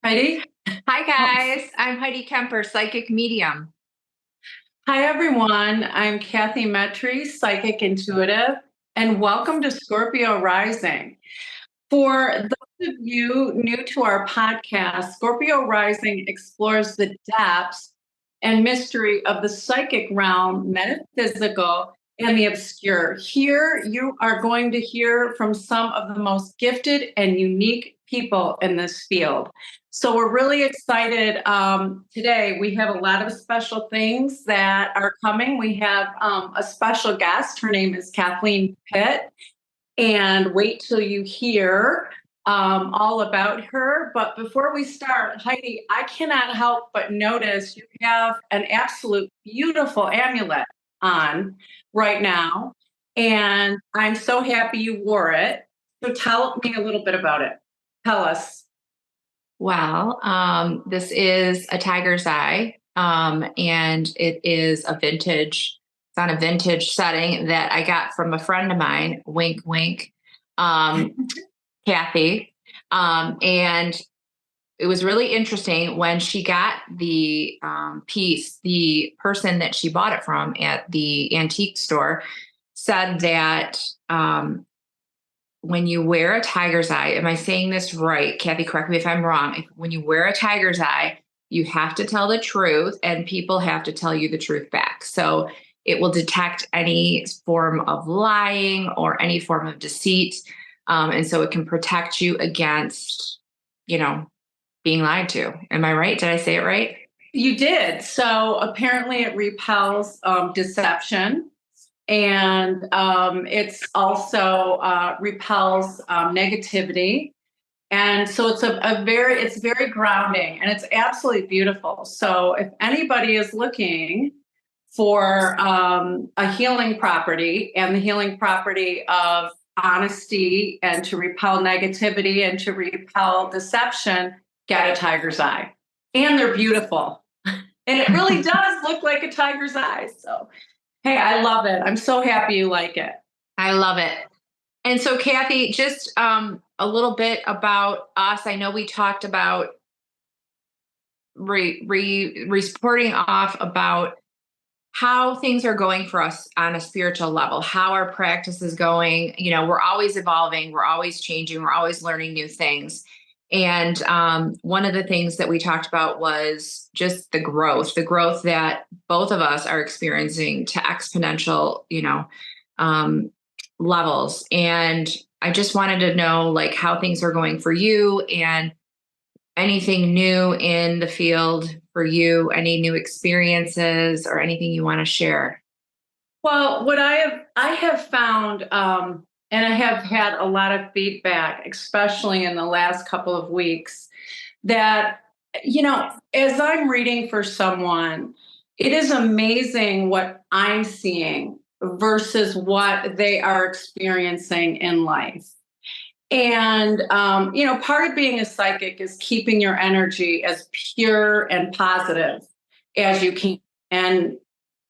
Heidi? Hi guys, I'm Heidi Kemper, psychic medium. Hi, everyone. I'm Kathleen Metry, psychic intuitive, and welcome to Scorpio Rising. For those of you new to our podcast, Scorpio Rising explores the depths and mystery of the psychic realm, metaphysical, and the obscure. Here, you are going to hear from some of the most gifted and unique people in this field. So, we're really excited today. We have a lot of special things that are coming. We have a special guest. Her name is Kathleen Pitt. And wait till you hear all about her. But before we start, Heidi, I cannot help but notice you have an absolute beautiful amulet on right now. And I'm so happy you wore it. So tell me a little bit about it. Tell us. Well, this is a tiger's eye, and it is a vintage. It's on a vintage setting that I got from a friend of mine. Wink, wink, Kathy. And it was really interesting when she got the piece. The person that she bought it from at the antique store said that when you wear a tiger's eye, am I saying this right? Kathy, correct me if I'm wrong. When you wear a tiger's eye, you have to tell the truth and people have to tell you the truth back. So it will detect any form of lying or any form of deceit. And so it can protect you against, being lied to. Am I right? Did I say it right? You did. So apparently it repels deception. And it's also repels negativity. And so it's very grounding and it's absolutely beautiful. So if anybody is looking for a healing property and the healing property of honesty and to repel negativity and to repel deception, get a tiger's eye. And they're beautiful. And it really does look like a tiger's eye. So, hey, I love it. I'm so happy you like it. I love it. And so, Kathy, just a little bit about us. I know we talked about reporting off about how things are going for us on a spiritual level, how our practice is going. We're always evolving, we're always changing, we're always learning new things. And one of the things that we talked about was just the growth that both of us are experiencing to exponential, levels. And I just wanted to know like how things are going for you and anything new in the field for you, any new experiences or anything you want to share. Well, what I have found, and I have had a lot of feedback, especially in the last couple of weeks, that as I'm reading for someone, it is amazing what I'm seeing versus what they are experiencing in life. And, part of being a psychic is keeping your energy as pure and positive as you can. And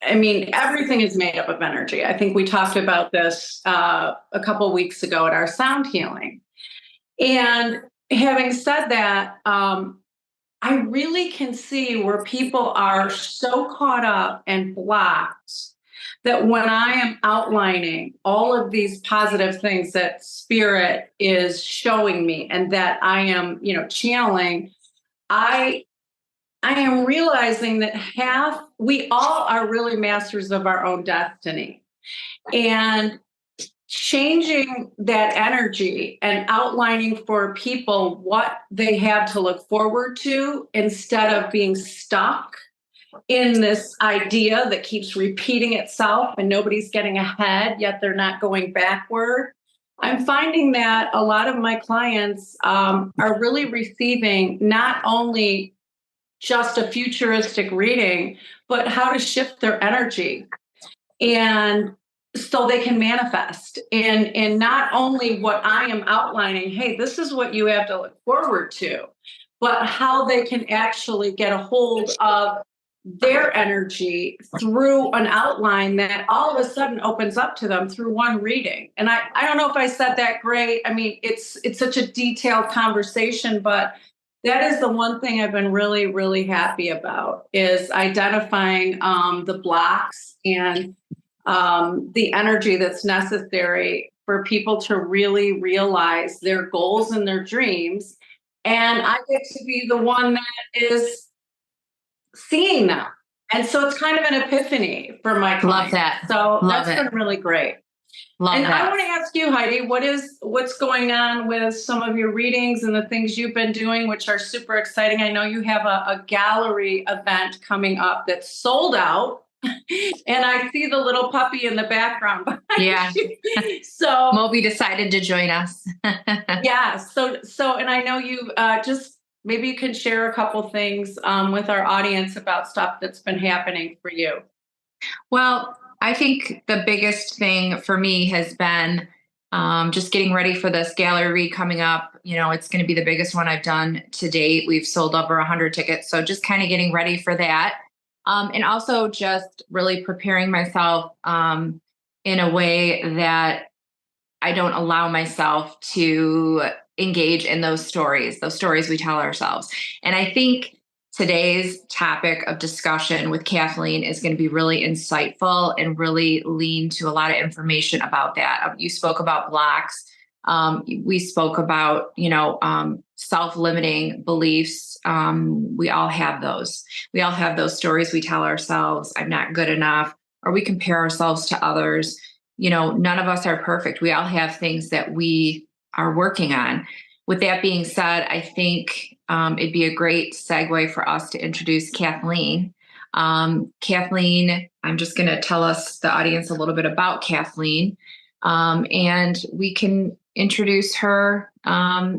I mean, everything is made up of energy. I think we talked about this a couple of weeks ago at our sound healing. And having said that, I really can see where people are so caught up and blocked that when I am outlining all of these positive things that spirit is showing me and that I am, channeling, I am realizing that we all are really masters of our own destiny. And changing that energy and outlining for people what they have to look forward to instead of being stuck in this idea that keeps repeating itself and nobody's getting ahead, yet they're not going backward. I'm finding that a lot of my clients are really receiving not only just a futuristic reading, but how to shift their energy. And so they can manifest in not only what I am outlining, hey, this is what you have to look forward to, but how they can actually get a hold of their energy through an outline that all of a sudden opens up to them through one reading. And I don't know if I said that great. I mean, it's such a detailed conversation, but That is the one thing I've been really, really happy about is identifying the blocks and the energy that's necessary for people to really realize their goals and their dreams. And I get to be the one that is seeing them. And so it's kind of an epiphany for my Love clients. that. So Love that's been really great. Love And that. I want to ask you, Heidi, what's going on with some of your readings and the things you've been doing, which are super exciting. I know you have a gallery event coming up that's sold out. And I see the little puppy in the background behind Yeah. you. So Moby decided to join us. yeah. And I know you just maybe you can share a couple things with our audience about stuff that's been happening for you. Well, I think the biggest thing for me has been just getting ready for this gallery read coming up. It's going to be the biggest one I've done to date. We've sold over 100 tickets. So just kind of getting ready for that. And also just really preparing myself in a way that I don't allow myself to engage in those stories we tell ourselves. And I think today's topic of discussion with Kathleen is going to be really insightful and really lean to a lot of information about that. You spoke about blocks. We spoke about, self-limiting beliefs. We all have those. We all have those stories we tell ourselves. I'm not good enough, or we compare ourselves to others. None of us are perfect. We all have things that we are working on. With that being said, I think it'd be a great segue for us to introduce Kathleen. Kathleen, I'm just going to tell the audience a little bit about Kathleen, and we can introduce her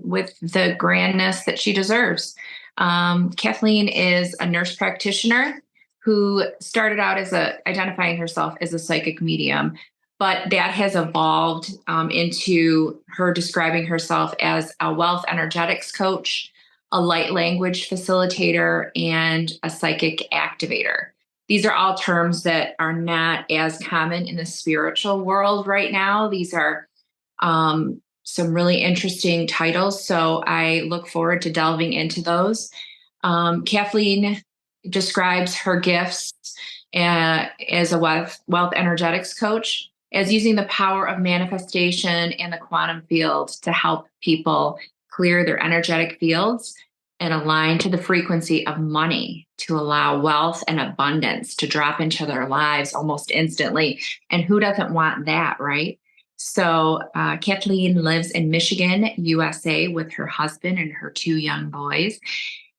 with the grandness that she deserves. Kathleen is a nurse practitioner who started out as identifying herself as a psychic medium. But that has evolved into her describing herself as a wealth energetics coach, a light language facilitator, and a psychic activator. These are all terms that are not as common in the spiritual world right now. These are some really interesting titles. So I look forward to delving into those. Kathleen describes her gifts as a wealth energetics coach, as using the power of manifestation and the quantum field to help people clear their energetic fields and align to the frequency of money to allow wealth and abundance to drop into their lives almost instantly. And who doesn't want that, right? So Kathleen lives in Michigan, USA, with her husband and her 2 young boys.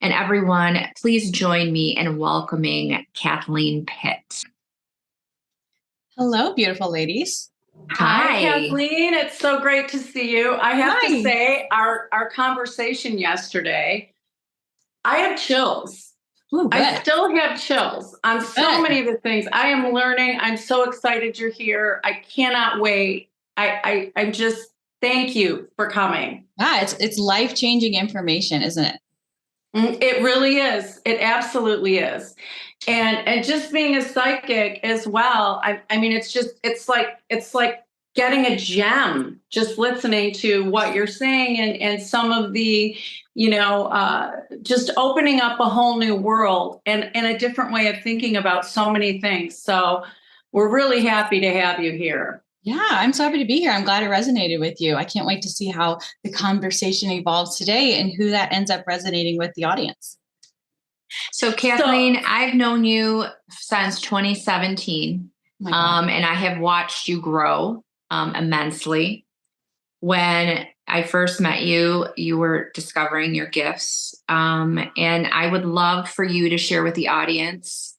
And everyone, please join me in welcoming Kathleen Pitt. Hello, beautiful ladies. Hi, Kathleen. It's so great to see you. I have to say, our conversation yesterday, I have chills. Ooh, I still have chills on so many of the things. I am learning. I'm so excited you're here. I cannot wait. I'm just, thank you for coming. Yeah, it's life-changing information, isn't it? It really is. It absolutely is. And just being a psychic as well. I mean, it's like getting a gem, just listening to what you're saying and some of the, just opening up a whole new world and a different way of thinking about so many things. So we're really happy to have you here. Yeah, I'm so happy to be here. I'm glad it resonated with you. I can't wait to see how the conversation evolves today and who that ends up resonating with the audience. So Kathleen, I've known you since 2017, and I have watched you grow immensely. When I first met you, you were discovering your gifts, and I would love for you to share with the audience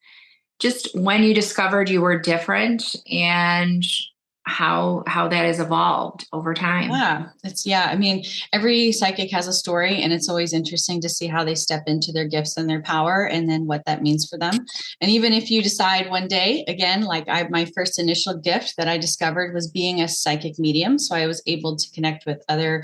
just when you discovered you were different and how that has evolved over time. I mean, every psychic has a story, and it's always interesting to see how they step into their gifts and their power and then what that means for them. And even if you decide one day, again, my first initial gift that I discovered was being a psychic medium. So I was able to connect with other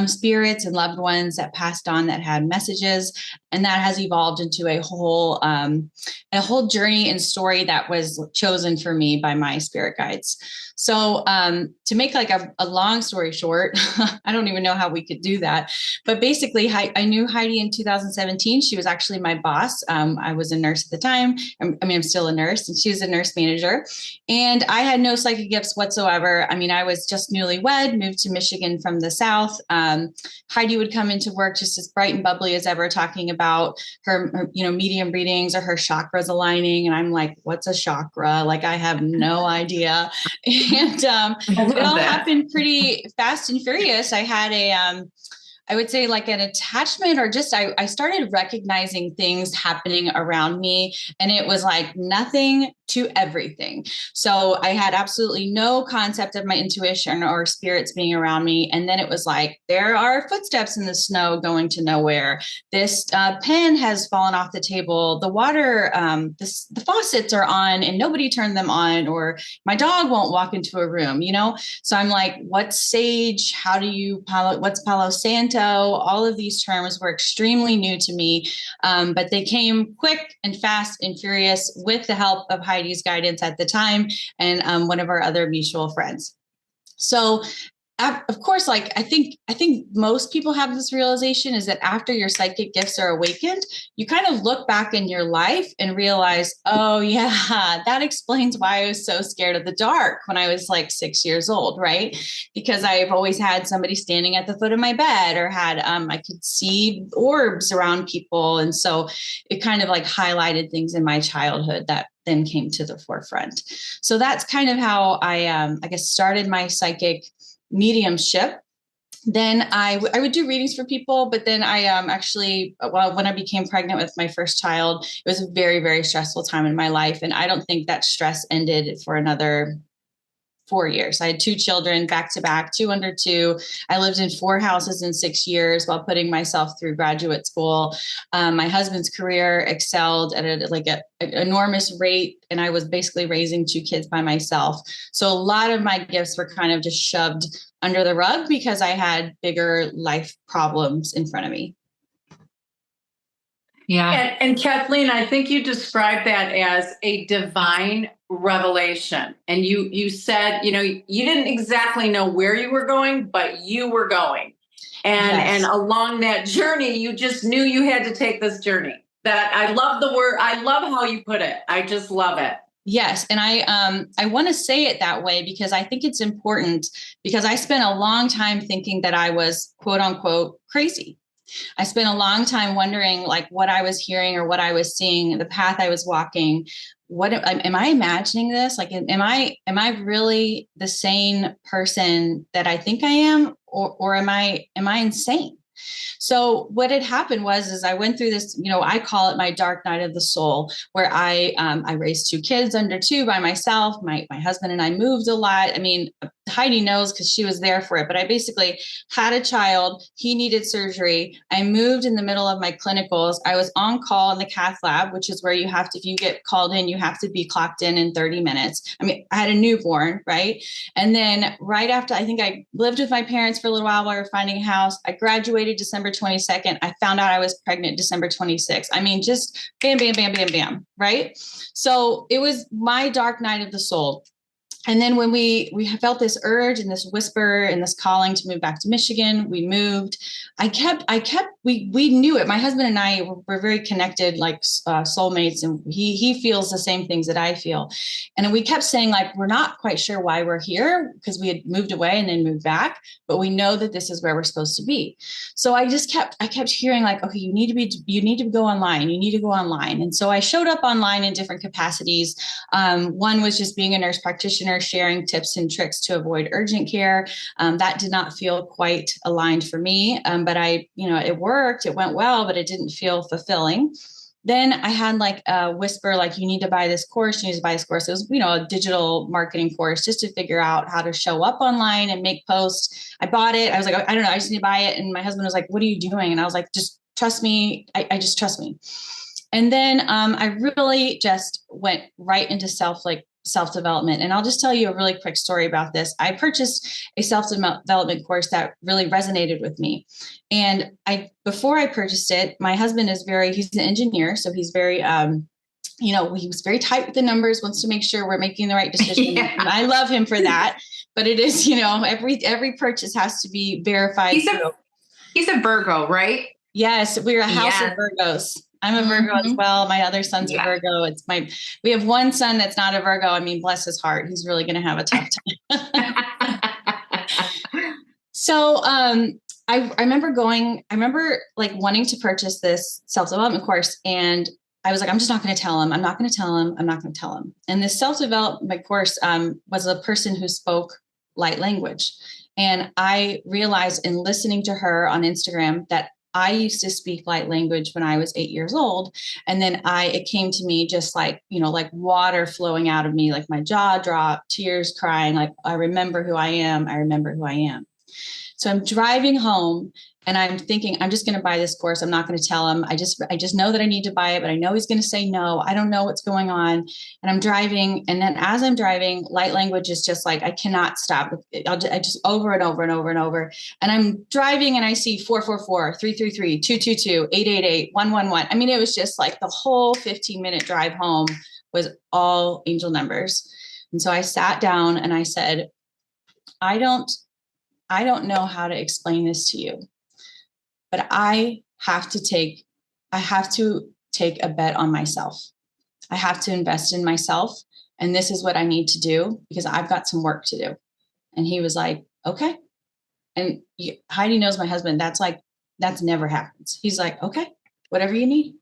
spirits and loved ones that passed on that had messages. And that has evolved into a whole journey and story that was chosen for me by my spirit guides. So to make like a long story short, I don't even know how we could do that. But basically, I knew Heidi in 2017. She was actually my boss. I was a nurse at the time. I'm still a nurse, and she was a nurse manager. And I had no psychic gifts whatsoever. I mean, I was just newlywed, moved to Michigan from the South. Heidi would come into work just as bright and bubbly as ever, talking about her medium readings or her chakras aligning. And I'm like, what's a chakra? Like, I have no idea. And it all happened pretty fast and furious. I had I would say like an attachment, or just I started recognizing things happening around me, and it was like nothing to everything. So I had absolutely no concept of my intuition or spirits being around me. And then it was like, there are footsteps in the snow going to nowhere. This pen has fallen off the table. The water, the faucets are on and nobody turned them on, or my dog won't walk into a room, So I'm like, what's sage? What's Palo Santo? All of these terms were extremely new to me, but they came quick and fast and furious with the help of Heidi's guidance at the time, and one of our other mutual friends. So of course, like I think most people have this realization, is that after your psychic gifts are awakened, you kind of look back in your life and realize, oh yeah, that explains why I was so scared of the dark when I was like 6 years old, right? Because I've always had somebody standing at the foot of my bed, or had I could see orbs around people, and so it kind of like highlighted things in my childhood that then came to the forefront. So that's kind of how I guess started my psychic mediumship. Then I would do readings for people, but then I when I became pregnant with my first child, it was a very, very stressful time in my life. And I don't think that stress ended for another 4 years. I had 2 children back to back, 2 under 2. I lived in 4 houses in 6 years while putting myself through graduate school. My husband's career excelled at an enormous rate, and I was basically raising 2 kids by myself. So a lot of my gifts were kind of just shoved under the rug because I had bigger life problems in front of me. Yeah. And Kathleen, I think you described that as a divine revelation. And you said, you didn't exactly know where you were going, but you were going. And along that journey, you just knew you had to take this journey. That I love the word. I love how you put it. I just love it. Yes. And I want to say it that way because I think it's important, because I spent a long time thinking that I was quote unquote crazy. I spent a long time wondering like what I was hearing or what I was seeing, the path I was walking. What am I imagining this? Like, am I really the sane person that I think I am, or am I insane? So what had happened was I went through this, I call it my dark night of the soul, where I raised 2 kids under 2 by myself. My husband and I moved a lot. I mean, Heidi knows because she was there for it, but I basically had a child. He needed surgery. I moved in the middle of my clinicals. I was on call in the cath lab, which is where you have to, if you get called in, you have to be clocked in 30 minutes. I mean, I had a newborn, right? And then right after, I think I lived with my parents for a little while we were finding a house. I graduated December 22nd. I found out I was pregnant December 26th. I mean, just bam, bam, bam, bam, bam, right? So it was my dark night of the soul. And then when we felt this urge and this whisper and this calling to move back to Michigan, we moved. We knew it. My husband and I were very connected, like soulmates, and he feels the same things that I feel. And we kept saying, like, we're not quite sure why we're here, because we had moved away and then moved back, but we know that this is where we're supposed to be. So I kept hearing like, okay, you need to go online. You need to go online. And so I showed up online in different capacities. One was just being a nurse practitioner, sharing tips and tricks to avoid urgent care. That did not feel quite aligned for me, but it worked, it went well, but it didn't feel fulfilling. Then I had like a whisper, like, you need to buy this course, you need to buy this course. It was, a digital marketing course just to figure out how to show up online and make posts. I bought it. I was like, I don't know, I just need to buy it. And my husband was like, what are you doing? And I was like, just trust me. I just trust me. And then I really just went right into self-development. And I'll just tell you a really quick story about this. I purchased a self-development course that really resonated with me. And before I purchased it, my husband he's an engineer. So he's very, he was very tight with the numbers, wants to make sure we're making the right decision. Yeah. And I love him for that. But it is, every purchase has to be verified. He's a Virgo, right? Yes, we're a house of Virgos. I'm a Virgo as well. My other son's a Virgo. We have one son that's not a Virgo. I mean, bless his heart. He's really going to have a tough time. So, I remember like wanting to purchase this self-development course, and I was like, I'm just not going to tell him. I'm not going to tell him. I'm not going to tell him. And this self-development course was a person who spoke light language. And I realized in listening to her on Instagram that I used to speak light language when I was 8 years old. And then it came to me just like, like water flowing out of me, like my jaw dropped, tears crying, like, I remember who I am. I remember who I am. So I'm driving home and I'm thinking, I'm just going to buy this course. I'm not going to tell him. I just know that I need to buy it, but I know he's going to say no. I don't know what's going on. And I'm driving. And then as I'm driving, light language is just like, I cannot stop. I just over and over and over and over. And I'm driving and I see 444, 333, 222, 888, 111. I mean, it was just like the whole 15-minute drive home was all angel numbers. And so I sat down and I said, I don't know how to explain this to you, but I have to take a bet on myself. I have to invest in myself. And this is what I need to do because I've got some work to do. And he was like, okay. And Heidi knows my husband. That's never happens. He's like, okay, whatever you need.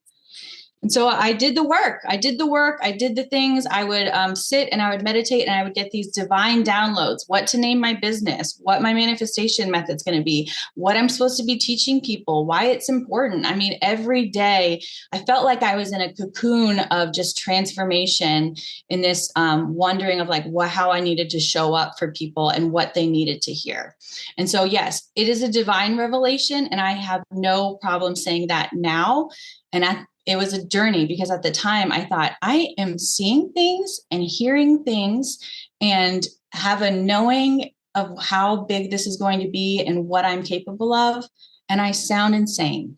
And so I did the work. I did the things. I would sit and I would meditate and I would get these divine downloads, what to name my business, what my manifestation method's going to be, what I'm supposed to be teaching people, why it's important. I mean, every day I felt like I was in a cocoon of just transformation in this wondering of like how I needed to show up for people and what they needed to hear. And so, yes, it is a divine revelation. And I have no problem saying that now. And it was a journey because at the time I thought I am seeing things and hearing things and have a knowing of how big this is going to be and what I'm capable of. And I sound insane,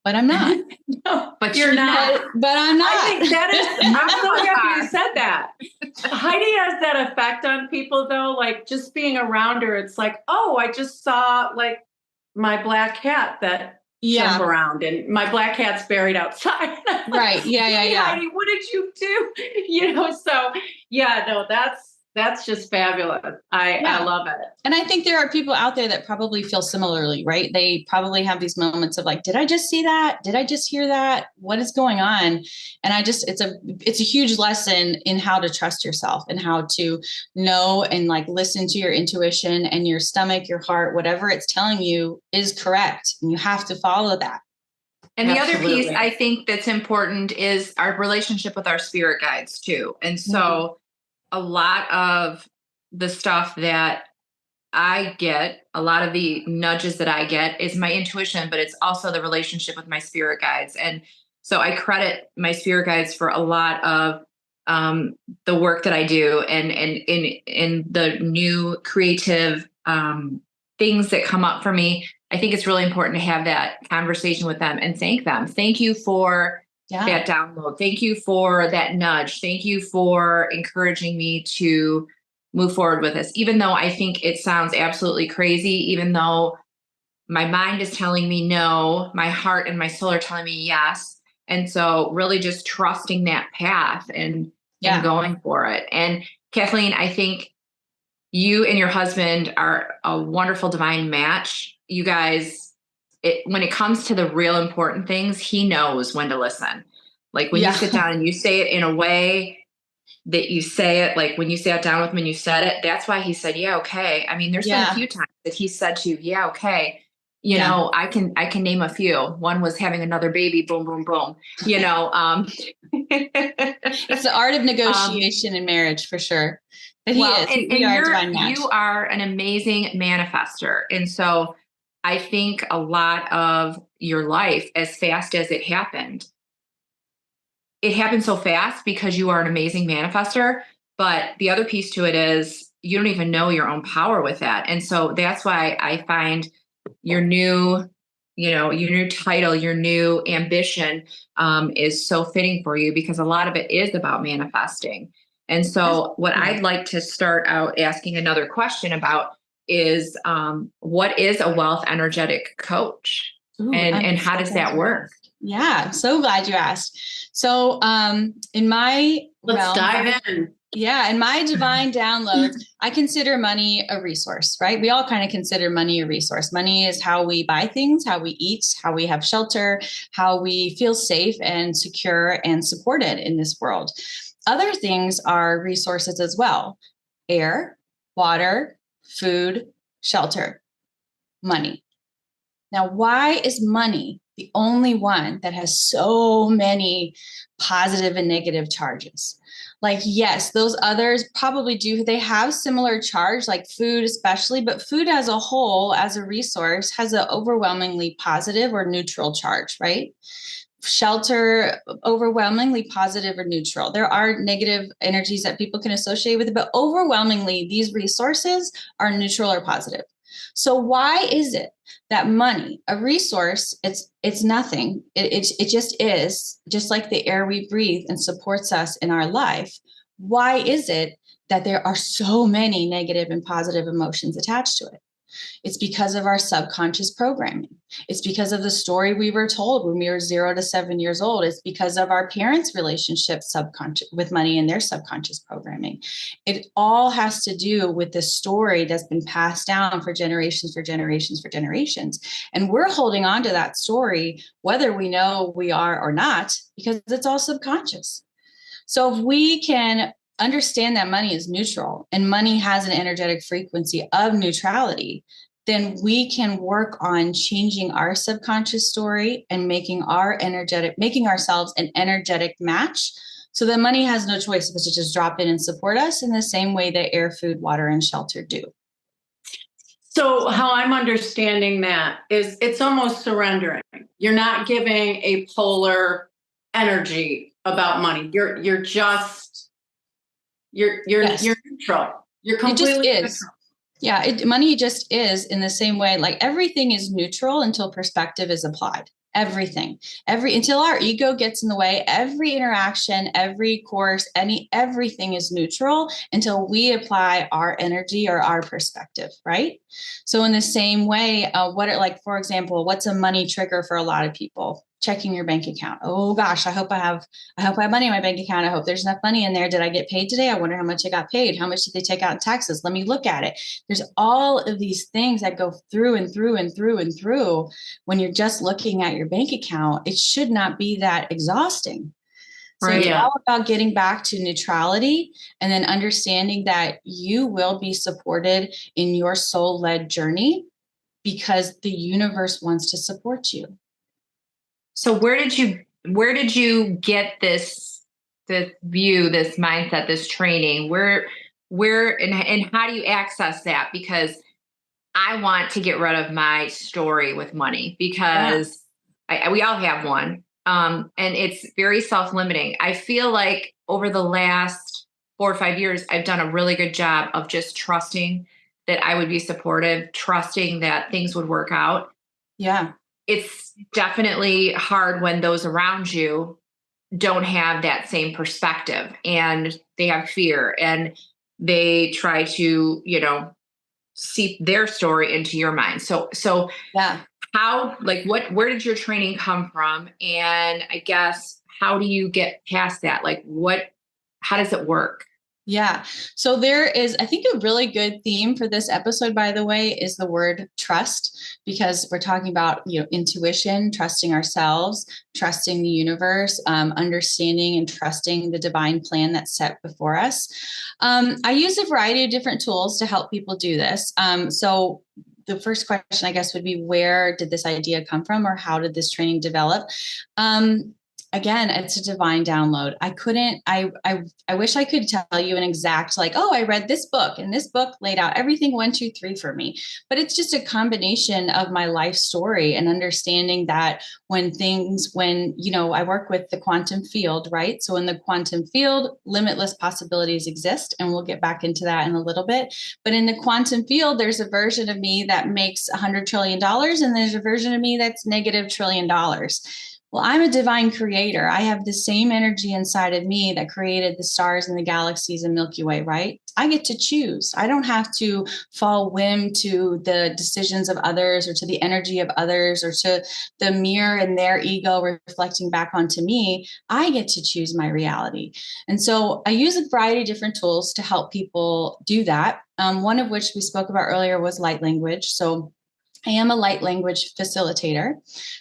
but I'm not. No, but you're not. But I'm not. I think that is, I'm so happy you said that. Heidi has that effect on people though. Like just being around her, it's like, oh, I just saw like my black cat that jump around and my black cat's buried outside. Right. Yeah. Heidi, what did you do? So no, that's just fabulous. I love it. And I think there are people out there that probably feel similarly, right? They probably have these moments of like, did I just see that? Did I just hear that? What is going on? And it's a huge lesson in how to trust yourself and how to know and like listen to your intuition and your stomach, your heart, whatever it's telling you is correct. And you have to follow that. And the other piece I think that's important is our relationship with our spirit guides too. And so a lot of the stuff that I get, a lot of the nudges that I get is my intuition, but it's also the relationship with my spirit guides. And so I credit my spirit guides for a lot of the work that I do and in the new creative things that come up for me. I think it's really important to have that conversation with them and thank them. Thank you for that download. Thank you for that nudge. Thank you for encouraging me to move forward with this, even though I think it sounds absolutely crazy, even though my mind is telling me no, my heart and my soul are telling me yes. And so really just trusting that path and going for it. And Kathleen, I think you and your husband are a wonderful divine match. You guys, when it comes to the real important things, he knows when to listen. Like when you sit down and you say it in a way that you say it, like when you sat down with him and you said it, that's why he said, yeah, okay. I mean, there's been a few times that he said to you, yeah, okay. You know, I can name a few. One was having another baby, boom, boom, boom. It's the art of negotiation in marriage for sure. But you are an amazing manifester. And so I think a lot of your life, as fast as it happened so fast because you are an amazing manifester. But the other piece to it is you don't even know your own power with that. And so that's why I find your new, your new title, your new ambition is so fitting for you, because a lot of it is about manifesting. And so what I'd like to start out asking another question about is what is a wealth energetic coach? Ooh, and how does that work? Yeah, I'm so glad you asked. So in my Let's dive in. Yeah, in my divine downloads, I consider money a resource, right? We all kind of consider money a resource. Money is how we buy things, how we eat, how we have shelter, how we feel safe and secure and supported in this world. Other things are resources as well: air, water, food, shelter, money. Now, why is money the only one that has so many positive and negative charges? Like, yes, those others probably do. They have similar charge, like food especially, but food as a whole, as a resource, has an overwhelmingly positive or neutral charge, right? Shelter, overwhelmingly positive or neutral. There are negative energies that people can associate with it, but overwhelmingly, these resources are neutral or positive. So why is it that money, a resource, it's nothing. It just is, just like the air we breathe and supports us in our life. Why is it that there are so many negative and positive emotions attached to it? It's because of our subconscious programming. It's because of the story we were told when we were 0 to 7 years old. It's because of our parents' relationship subconscious with money and their subconscious programming. It all has to do with the story that's been passed down for generations, for generations, for generations. And we're holding on to that story, whether we know we are or not, because it's all subconscious. So if we can understand that money is neutral and money has an energetic frequency of neutrality, then we can work on changing our subconscious story and making ourselves an energetic match, so that money has no choice but to just drop in and support us in the same way that air, food, water, and shelter do. So how I'm understanding that is it's almost surrendering. You're not giving a polar energy about money. You're Yes. neutral. You're It just completely is. neutral. Yeah, money just is, in the same way, like everything is neutral until perspective is applied. Everything, until our ego gets in the way, every interaction, every course, everything is neutral until we apply our energy or our perspective, right? So in the same way, for example, what's a money trigger for a lot of people? Checking your bank account. Oh gosh, I hope I have money in my bank account. I hope there's enough money in there. Did I get paid today? I wonder how much I got paid. How much did they take out in taxes? Let me look at it. There's all of these things that go through and through and through and through when you're just looking at your bank account. It should not be that exhausting. So Right. it's all about getting back to neutrality and then understanding that you will be supported in your soul-led journey because the universe wants to support you. So where did you get this view, this mindset, this training? Where and how do you access that? Because I want to get rid of my story with money, because we all have one. And it's very self-limiting. I feel like over the last 4 or 5 years, I've done a really good job of just trusting that I would be supportive, trusting that things would work out. Yeah. It's definitely hard when those around you don't have that same perspective, and they have fear, and they try to, seep their story into your mind. So Yeah. where did your training come from? And I guess, how do you get past that? How does it work? Yeah. So there is, I think, a really good theme for this episode, by the way, is the word trust, because we're talking about, intuition, trusting ourselves, trusting the universe, understanding and trusting the divine plan that's set before us. I use a variety of different tools to help people do this. So the first question, I guess, would be, where did this idea come from, or how did this training develop? again, it's a divine download. I wish I could tell you an exact, like, oh, I read this book and this book laid out everything 1, 2, 3 for me. But it's just a combination of my life story and understanding that I work with the quantum field, right? So in the quantum field, limitless possibilities exist. And we'll get back into that in a little bit. But in the quantum field, there's a version of me that makes $100 trillion, and there's a version of me that's negative $1 trillion. Well, I'm a divine creator. I have the same energy inside of me that created the stars and the galaxies and Milky Way, right? I get to choose. I don't have to fall whim to the decisions of others or to the energy of others or to the mirror and their ego reflecting back onto me. I get to choose my reality. And so I use a variety of different tools to help people do that. One of which we spoke about earlier was light language. So I am a light language facilitator.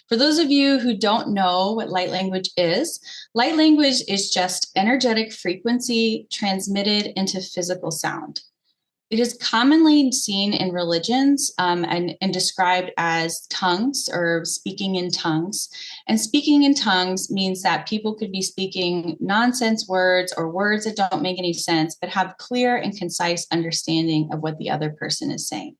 For those of you who don't know what light language is just energetic frequency transmitted into physical sound. It is commonly seen in religions and described as tongues or speaking in tongues. And speaking in tongues means that people could be speaking nonsense words or words that don't make any sense, but have clear and concise understanding of what the other person is saying.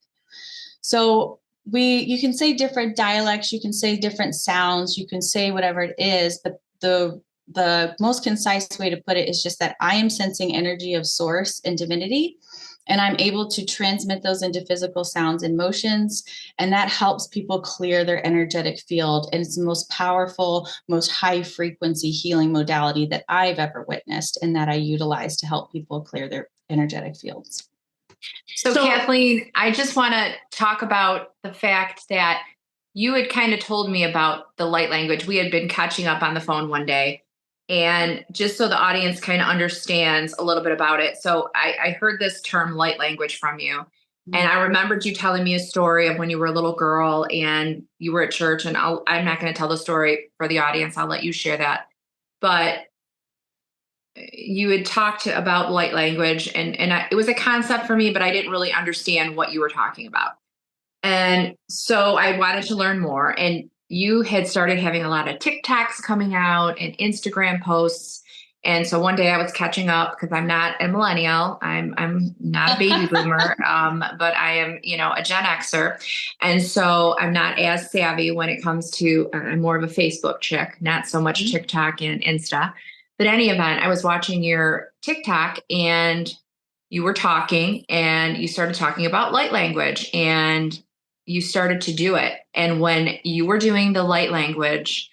So you can say different dialects, you can say different sounds, you can say whatever it is, but the most concise way to put it is just that I am sensing energy of source and divinity, and I'm able to transmit those into physical sounds and motions, and that helps people clear their energetic field. And it's the most powerful, most high frequency healing modality that I've ever witnessed and that I utilize to help people clear their energetic fields. So Kathleen, I just want to talk about the fact that you had kind of told me about the light language. We had been catching up on the phone one day, and just so the audience kind of understands a little bit about it. So I heard this term light language from you. And I remembered you telling me a story of when you were a little girl and you were at church, and I'm not going to tell the story for the audience. I'll let you share that. But you had talked about light language, and it was a concept for me, but I didn't really understand what you were talking about. And so I wanted to learn more. And you had started having a lot of TikToks coming out and Instagram posts. And so one day I was catching up because I'm not a millennial. I'm not a baby boomer, but I am, a Gen Xer. And so I'm not as savvy when it comes to, I'm more of a Facebook chick, not so much TikTok and Insta. But in any event, I was watching your TikTok and you were talking and you started talking about light language and you started to do it. And when you were doing the light language,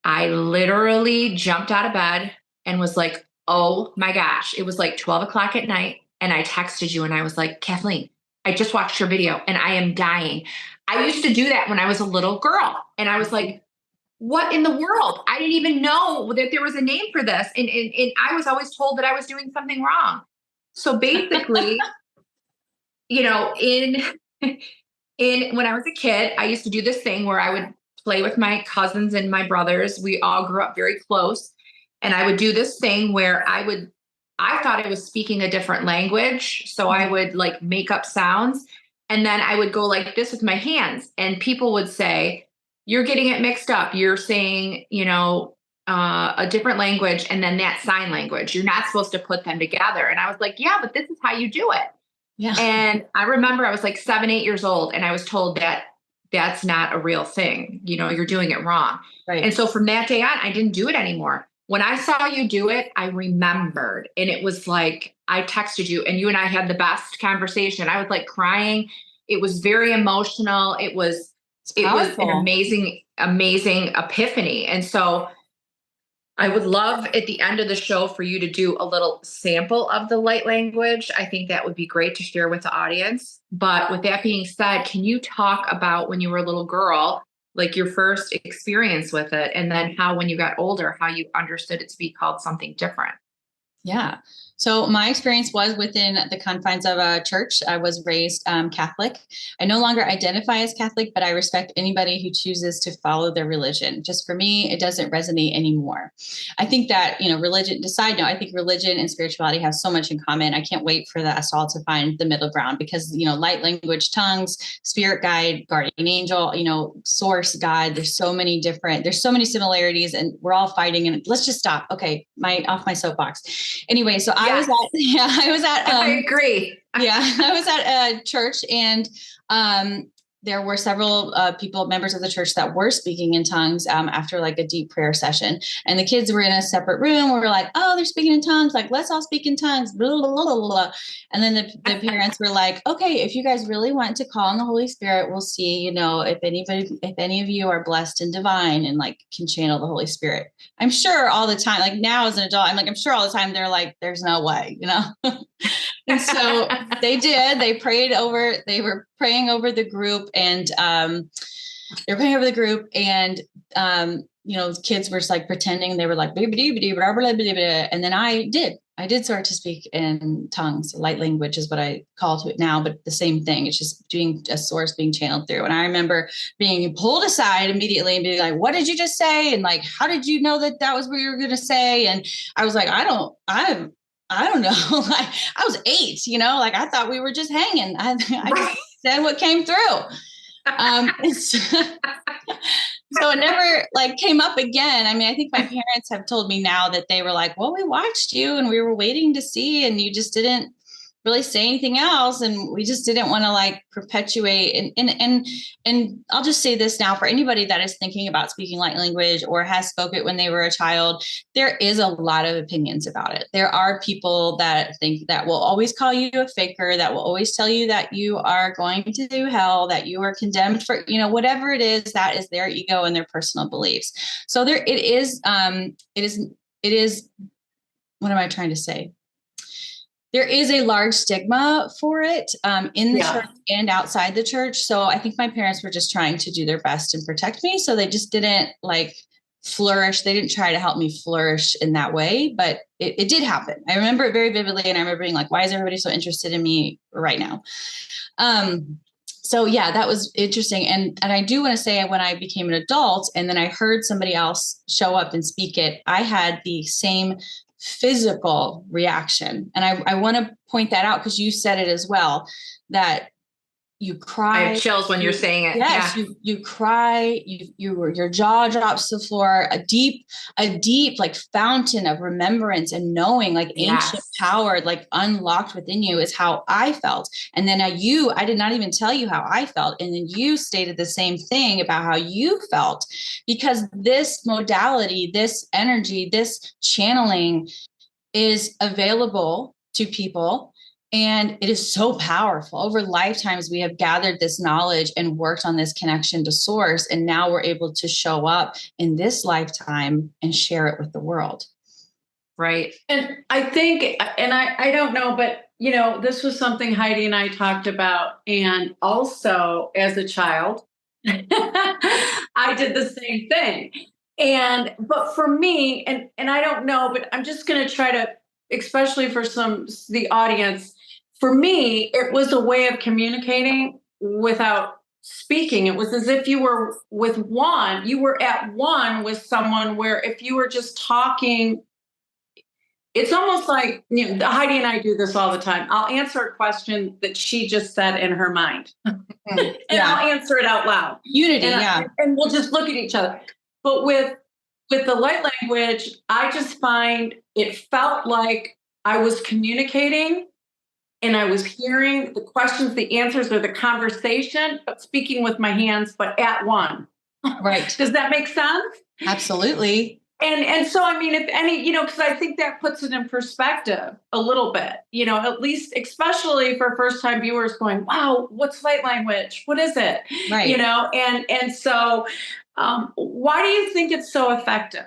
I literally jumped out of bed and was like, oh my gosh, it was like 12 o'clock at night. And I texted you and I was like, Kathleen, I just watched your video and I am dying. I used to do that when I was a little girl. And I was like, what in the world? I didn't even know that there was a name for this. And I was always told that I was doing something wrong. So basically, in when I was a kid, I used to do this thing where I would play with my cousins and my brothers. We all grew up very close. And I would do this thing where I thought I was speaking a different language. So I would like make up sounds. And then I would go like this with my hands. And people would say, you're getting it mixed up. You're saying, a different language and then that sign language. You're not supposed to put them together. And I was like, yeah, but this is how you do it. Yeah. And I remember I was like 7, 8 years old and I was told that that's not a real thing. You're doing it wrong. Right. And so from that day on, I didn't do it anymore. When I saw you do it, I remembered. And it was like, I texted you and you and I had the best conversation. I was like crying. It was very emotional. It was an amazing, amazing epiphany. And so I would love at the end of the show for you to do a little sample of the light language. I think that would be great to share with the audience. But with that being said, can you talk about when you were a little girl, like your first experience with it, and then how when you got older, how you understood it to be called something different? Yeah. So my experience was within the confines of a church. I was raised Catholic. I no longer identify as Catholic, but I respect anybody who chooses to follow their religion. Just for me, it doesn't resonate anymore. I think that, religion, side note, I think religion and spirituality have so much in common. I can't wait for us all to find the middle ground because, light language, tongues, spirit guide, guardian angel, source, God, there's so many similarities and we're all fighting. And let's just stop. Okay. Off my soapbox. Anyway, so I was at, I agree. I was at a church and, there were several members of the church that were speaking in tongues after like a deep prayer session. And the kids were in a separate room. We were like, oh, they're speaking in tongues. Like, let's all speak in tongues. Blah, blah, blah, blah, blah. And then the parents were like, okay, if you guys really want to call on the Holy Spirit, we'll see, if any of you are blessed and divine and like can channel the Holy Spirit. I'm sure all the time, like now as an adult, I'm sure all the time they're like, there's no way, And so they did. They were praying over the group and kids were just like pretending they were like, and then I did start to speak in tongues. Light language is what I call to it now, but the same thing. It's just doing a source being channeled through. And I remember being pulled aside immediately and being like, what did you just say? And like, how did you know that was what you were going to say? And I was like, I don't know. Like I was 8, like I thought we were just hanging. I just said what came through. So it never like came up again. I think my parents have told me now that they were like, well, we watched you and we were waiting to see, and you just didn't really say anything else. And we just didn't want to like perpetuate. And I'll just say this now for anybody that is thinking about speaking light language or has spoken it when they were a child, there is a lot of opinions about it. There are people that think that will always call you a faker, that will always tell you that you are going to do hell, that you are condemned for, whatever it is, that is their ego and their personal beliefs. So it is, what am I trying to say? There is a large stigma for it in the church and outside the church. So I think my parents were just trying to do their best and protect me. So they just didn't like flourish. They didn't try to help me flourish in that way, but it did happen. I remember it very vividly. And I remember being like, why is everybody so interested in me right now? So yeah, that was interesting. And I do want to say when I became an adult and then I heard somebody else show up and speak it, I had the same physical reaction. And I want to point that out because you said it as well, that you cry. I have chills when you're saying it. Yes, yeah. you cry, your jaw drops to the floor, a deep like fountain of remembrance and knowing, like ancient power, like unlocked within you is how I felt. And then I did not even tell you how I felt. And then you stated the same thing about how you felt, because this modality, this energy, this channeling is available to people. And it is so powerful. Over lifetimes, we have gathered this knowledge and worked on this connection to source. And now we're able to show up in this lifetime and share it with the world. Right. And I think, and I don't know, but, this was something Heidi and I talked about. And also as a child, I did the same thing. But for me, and I don't know, but I'm just going to try to, especially for the audience, for me, it was a way of communicating without speaking. It was as if you were at one with someone, where if you were just talking, it's almost like, Heidi and I do this all the time. I'll answer a question that she just said in her mind and I'll answer it out loud. Unity. And we'll just look at each other. But with the light language, I just find it felt like I was communicating and I was hearing the questions, the answers, or the conversation, but speaking with my hands, but at one. Right. Does that make sense? Absolutely. And so, if any, because I think that puts it in perspective a little bit, at least, especially for first time viewers going, wow, what's light language? What is it? Right. And so why do you think it's so effective?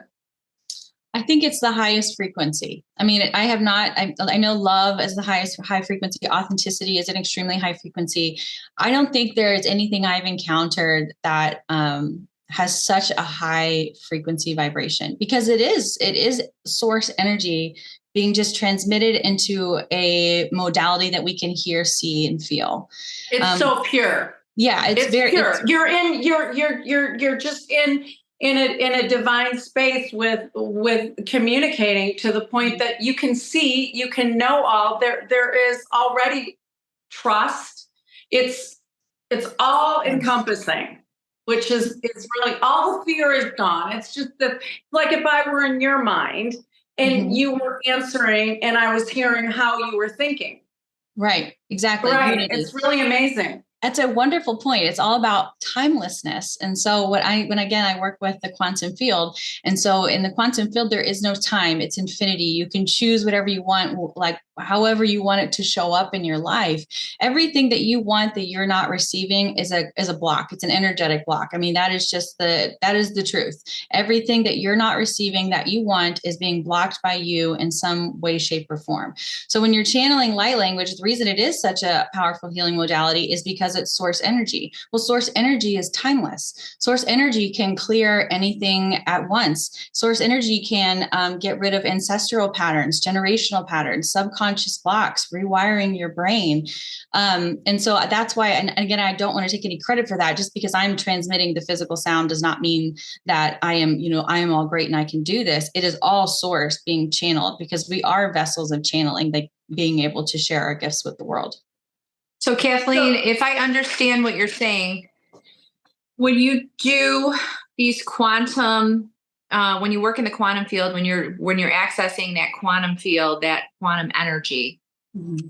I think it's the highest frequency. I know love is the high frequency. Authenticity is an extremely high frequency. I don't think there's anything I've encountered that has such a high frequency vibration, because it is source energy being just transmitted into a modality that we can hear, see, and feel. It's so pure. Yeah, it's very pure. You're just in a divine space with communicating to the point that you can see, you can know all. There is already trust. It's all encompassing, which is really, all the fear is gone. It's just like if I were in your mind and you were answering and I was hearing how you were thinking. Right. Exactly. Right. Unity. It's really amazing. That's a wonderful point. It's all about timelessness. And so when I work with the quantum field, and so in the quantum field, there is no time. It's infinity. You can choose whatever you want, like however you want it to show up in your life. Everything that you want that you're not receiving is a block. It's an energetic block. I mean, that is the truth. Everything that you're not receiving that you want is being blocked by you in some way, shape, or form. So when you're channeling light language, the reason it is such a powerful healing modality is because it's source energy. Well, source energy is timeless. Source energy can clear anything at once. Source energy can get rid of ancestral patterns, generational patterns, subconscious blocks, rewiring your brain. And so that's why, and again, I don't want to take any credit for that. Just because I'm transmitting the physical sound does not mean that I am all great and I can do this. It is all source being channeled, because we are vessels of channeling, like being able to share our gifts with the world. So Kathleen, if I understand what you're saying, when you do these quantum, when you work in the quantum field, when you're accessing that quantum field, that quantum energy,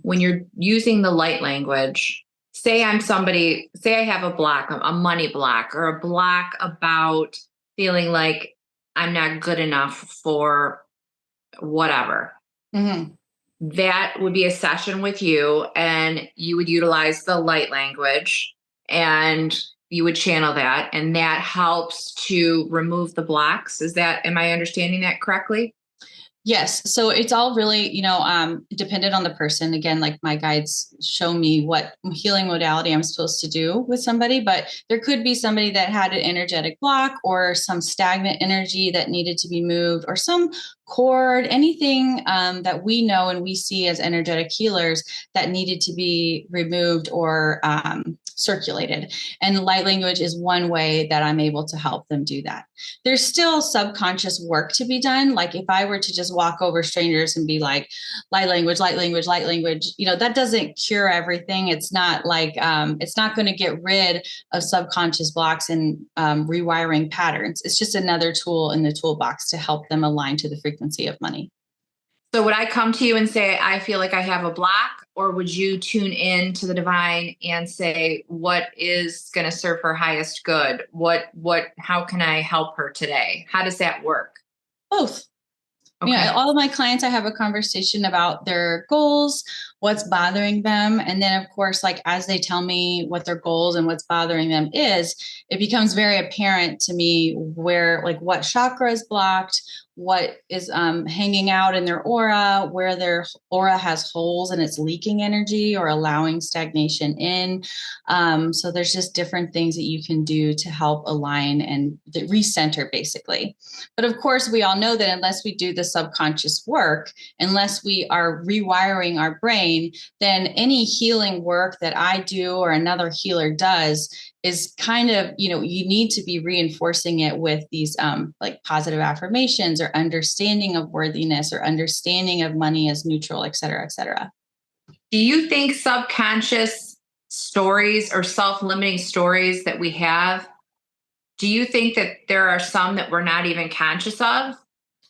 when you're using the light language, say I have a block, a money block, or a block about feeling like I'm not good enough for whatever. Mm-hmm. That would be a session with you, and you would utilize the light language and you would channel that, and that helps to remove the blocks. Am I understanding that correctly? Yes. So it's all really, dependent on the person. Again, like my guides show me what healing modality I'm supposed to do with somebody, but there could be somebody that had an energetic block or some stagnant energy that needed to be moved, or some cord, anything that we know and we see as energetic healers that needed to be removed or circulated. And light language is one way that I'm able to help them do that. There's still subconscious work to be done. Like if I were to just walk over strangers and be like, light language, that doesn't cure everything. It's not like, it's not going to get rid of subconscious blocks and rewiring patterns. It's just another tool in the toolbox to help them align to the frequency of money. So would I come to you and say, I feel like I have a block, or would you tune in to the divine and say, what is going to serve her highest good? How can I help her today? How does that work? Both. Okay. All of my clients, I have a conversation about their goals, what's bothering them. And then of course, like as they tell me what their goals and what's bothering them is, it becomes very apparent to me what chakra is blocked, what is hanging out in their aura, where their aura has holes and it's leaking energy or allowing stagnation in. So there's just different things that you can do to help align and recenter, basically. But of course, we all know that unless we do the subconscious work, unless we are rewiring our brain, then any healing work that I do or another healer does is kind of, you need to be reinforcing it with these like positive affirmations or understanding of worthiness or understanding of money as neutral, et cetera, et cetera. Do you think subconscious stories or self-limiting stories that we have, do you think that there are some that we're not even conscious of?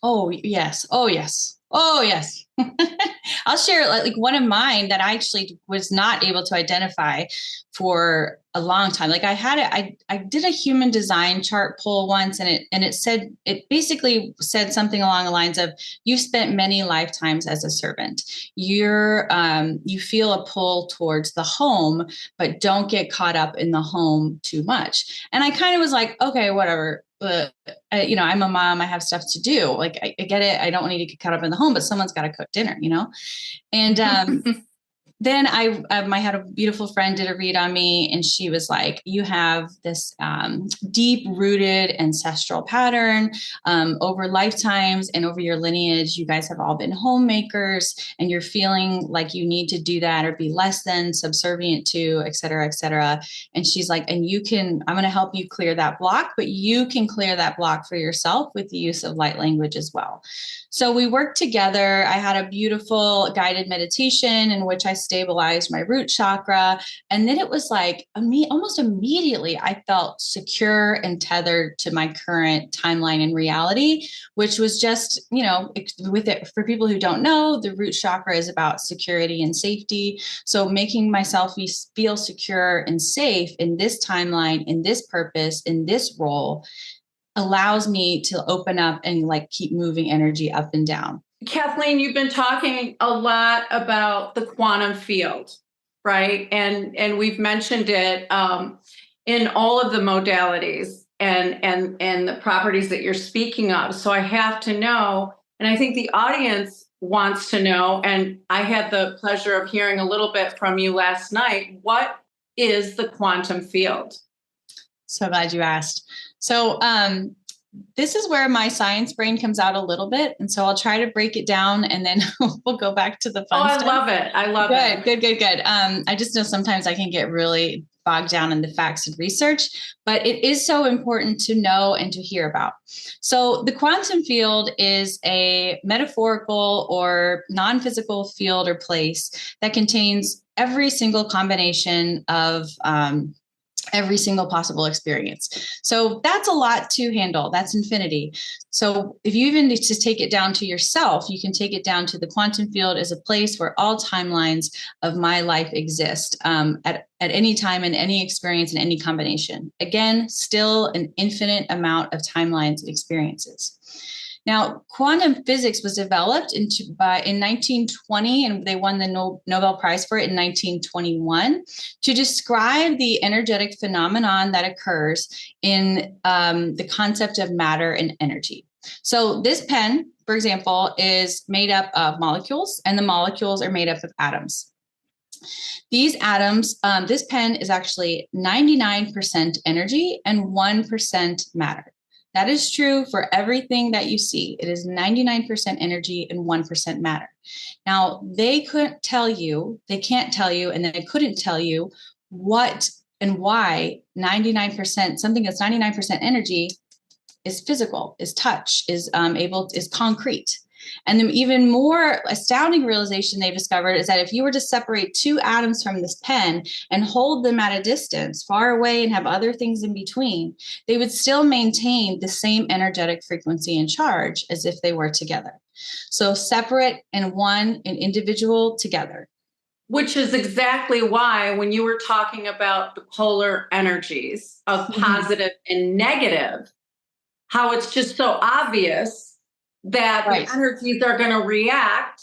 Oh, yes. Oh, yes. Oh, yes. I'll share like one of mine that I actually was not able to identify for a long time. Like I did a human design chart pull once, and it basically said something along the lines of, you've spent many lifetimes as a servant. You feel a pull towards the home, but don't get caught up in the home too much. And I kind of was like, okay, whatever. I'm a mom. I have stuff to do. Like, I get it. I don't need to get caught up in the home, but someone's got to cook dinner, And then I had a beautiful friend did a read on me, and she was like, you have this deep rooted ancestral pattern over lifetimes and over your lineage. You guys have all been homemakers, and you're feeling like you need to do that or be less than, subservient to, et cetera, et cetera. And she's like, and I'm going to help you clear that block, but you can clear that block for yourself with the use of light language as well. So we worked together. I had a beautiful guided meditation in which I stabilized my root chakra. And then it was like almost immediately, I felt secure and tethered to my current timeline and reality, which was just, with it, for people who don't know, the root chakra is about security and safety. So making myself feel secure and safe in this timeline, in this purpose, in this role, allows me to open up and keep moving energy up and down. Kathleen, you've been talking a lot about the quantum field, right? And we've mentioned it in all of the modalities and the properties that you're speaking of. So I have to know, and I think the audience wants to know, and I had the pleasure of hearing a little bit from you last night. What is the quantum field? So glad you asked. So this is where my science brain comes out a little bit. And so I'll try to break it down, and then we'll go back to the fun stuff. I love it. I love it. Good. I just know sometimes I can get really bogged down in the facts and research, but it is so important to know and to hear about. So the quantum field is a metaphorical or non-physical field or place that contains every single combination of every single possible experience. So that's a lot to handle. That's infinity. So if you even need to take it down to yourself, you can take it down to the quantum field as a place where all timelines of my life exist at any time, in any experience, in any combination. Again, still an infinite amount of timelines and experiences. Now, quantum physics was developed in 1920, and they won the Nobel Prize for it in 1921 to describe the energetic phenomenon that occurs in the concept of matter and energy. So this pen, for example, is made up of molecules, and the molecules are made up of atoms. These atoms, this pen is actually 99% energy and 1% matter. That is true for everything that you see. It is 99% energy and 1% matter. Now, they can't tell you, and they couldn't tell you what and why 99%, something that's 99% energy is physical, is touch, is concrete. And the even more astounding realization they've discovered is that if you were to separate two atoms from this pen and hold them at a distance, far away, and have other things in between, they would still maintain the same energetic frequency and charge as if they were together. So separate and one and individual together. Which is exactly why when you were talking about the polar energies of positive and negative, how it's just so obvious that the energies are going to react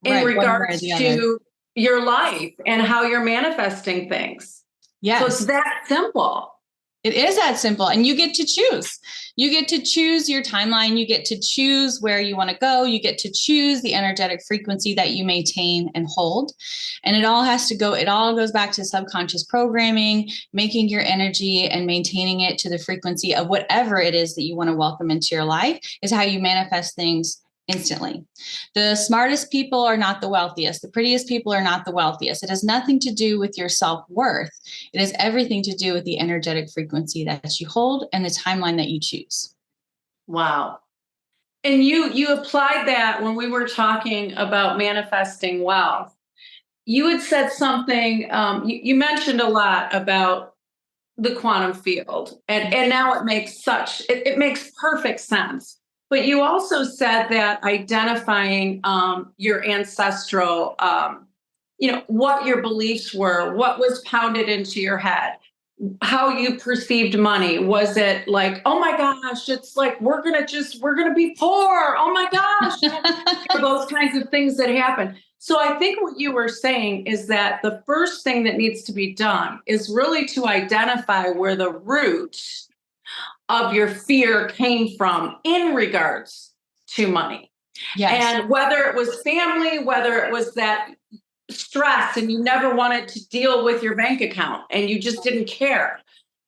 in regards to your life and how you're manifesting things. Yes. So it's that simple. It is that simple. And you get to choose. You get to choose your timeline. You get to choose where you want to go. You get to choose the energetic frequency that you maintain and hold. And it all goes back to subconscious programming, making your energy and maintaining it to the frequency of whatever it is that you want to welcome into your life is how you manifest things instantly. The smartest people are not the wealthiest. The prettiest people are not the wealthiest. It has nothing to do with your self-worth. It has everything to do with the energetic frequency that you hold and the timeline that you choose. Wow. And you applied that when we were talking about manifesting wealth. You had said something, you mentioned a lot about the quantum field, and now it makes it makes perfect sense. But you also said that identifying your ancestral, what your beliefs were, what was pounded into your head, how you perceived money. Was it like, oh my gosh, it's like, we're going to be poor. Oh my gosh. Those kinds of things that happen. So I think what you were saying is that the first thing that needs to be done is really to identify where the root of your fear came from in regards to money. Yes. And whether it was family, whether it was that stress and you never wanted to deal with your bank account and you just didn't care,